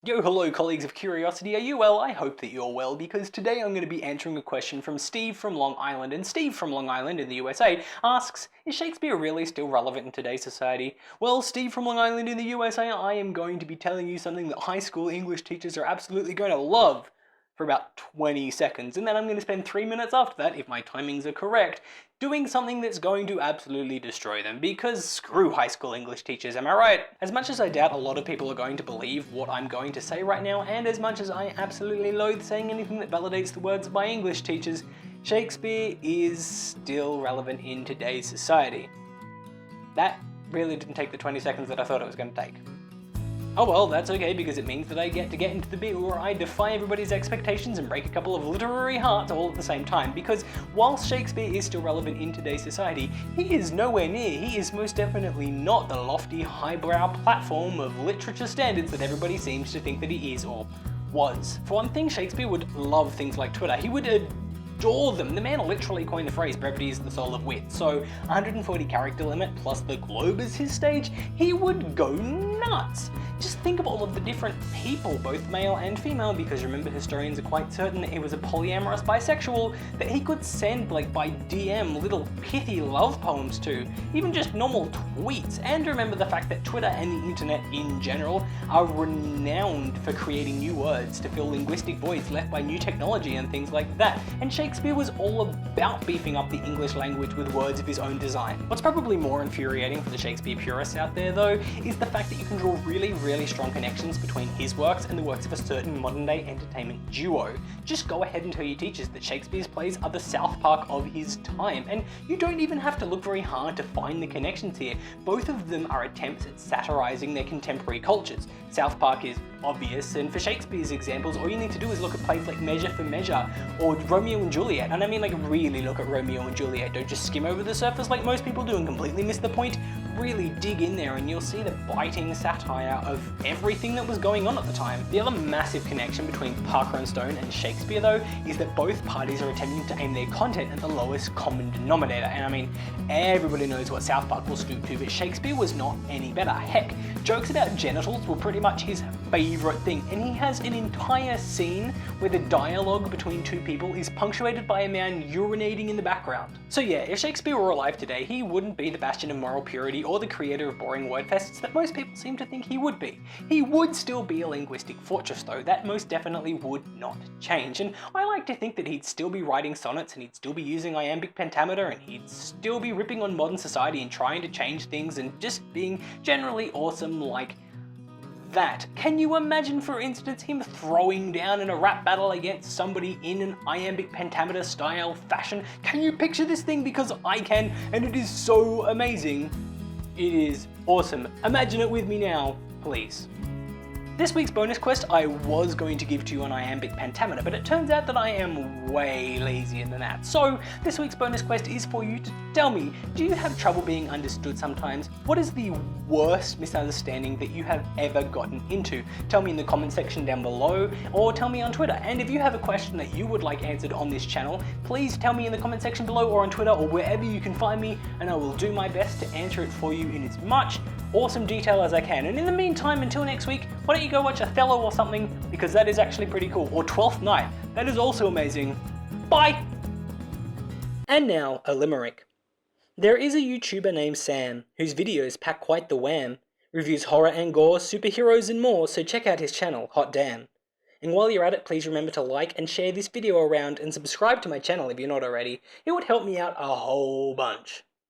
Yo, hello colleagues of curiosity, are you well? I hope that you're well, because today I'm going to be answering a question from Steve from Long Island, and Steve from Long Island in the USA asks, is Shakespeare really still relevant in today's society? Well, Steve from Long Island in the USA, I am going to be telling you something that high school English teachers are absolutely going to love for about 20 seconds, and then I'm going to spend 3 minutes after that, if my timings are correct, doing something that's going to absolutely destroy them, because screw high school English teachers, am I right? As much as I doubt a lot of people are going to believe what I'm going to say right now, and as much as I absolutely loathe saying anything that validates the words of my English teachers, Shakespeare is still relevant in today's society. That really didn't take the 20 seconds that I thought it was going to take. Oh well, that's okay, because it means that I get to get into the bit where I defy everybody's expectations and break a couple of literary hearts all at the same time, because whilst Shakespeare is still relevant in today's society, he is nowhere near, he is most definitely not the lofty, highbrow platform of literature standards that everybody seems to think that he is or was. For one thing, Shakespeare would love things like Twitter. He would adore them. The man literally coined the phrase, brevity is the soul of wit. So 140 character limit plus the globe as his stage, he would go nuts. Just think of all of the different people, both male and female, because remember historians are quite certain that he was a polyamorous bisexual that he could send like by DM little pithy love poems to, even just normal tweets. And remember the fact that Twitter and the internet in general are renowned for creating new words to fill linguistic voids left by new technology and things like that. And Shakespeare was all about beefing up the English language with words of his own design. What's probably more infuriating for the Shakespeare purists out there though, is the fact that you can draw really strong connections between his works and the works of a certain modern day entertainment duo. Just go ahead and tell your teachers that Shakespeare's plays are the South Park of his time, and you don't even have to look very hard to find the connections here. Both of them are attempts at satirizing their contemporary cultures. South Park is obvious, and for Shakespeare's examples, all you need to do is look at plays like Measure for Measure or Romeo and Juliet, and I mean like really look at Romeo and Juliet. Don't just skim over the surface like most people do and completely miss the point. Really dig in there and you'll see the biting satire of everything that was going on at the time. The other massive connection between Parker and Stone and Shakespeare though is that both parties are attempting to aim their content at the lowest common denominator, and I mean everybody knows what South Park will stoop to, but Shakespeare was not any better. Heck, jokes about genitals were pretty much his favourite thing, and he has an entire scene where the dialogue between two people is punctuated by a man urinating in the background. So yeah, if Shakespeare were alive today, he wouldn't be the bastion of moral purity or the creator of boring wordfests that most people seem to think he would be. He would still be a linguistic fortress though, that most definitely would not change, and I like to think that he'd still be writing sonnets and he'd still be using iambic pentameter and he'd still be ripping on modern society and trying to change things and just being generally awesome like that. Can you imagine, for instance, him throwing down in a rap battle against somebody in an iambic pentameter style fashion? Can you picture this thing? Because I can, and it is so amazing. It is awesome. Imagine it with me now, please. This week's bonus quest I was going to give to you on iambic pentameter, but it turns out that I am way lazier than that. So this week's bonus quest is for you to tell me, do you have trouble being understood sometimes? What is the worst misunderstanding that you have ever gotten into? Tell me in the comment section down below, or tell me on Twitter. And if you have a question that you would like answered on this channel, please tell me in the comment section below or on Twitter or wherever you can find me, and I will do my best to answer it for you in as much awesome detail as I can. And in the meantime, until next week, why don't you go watch Othello or something, because that is actually pretty cool. Or Twelfth Night, that is also amazing. Bye! And now, a limerick. There is a YouTuber named Sam, whose videos pack quite the wham. Reviews horror and gore, superheroes and more, so check out his channel, hot damn. And while you're at it, please remember to like and share this video around and subscribe to my channel if you're not already. It would help me out a whole bunch.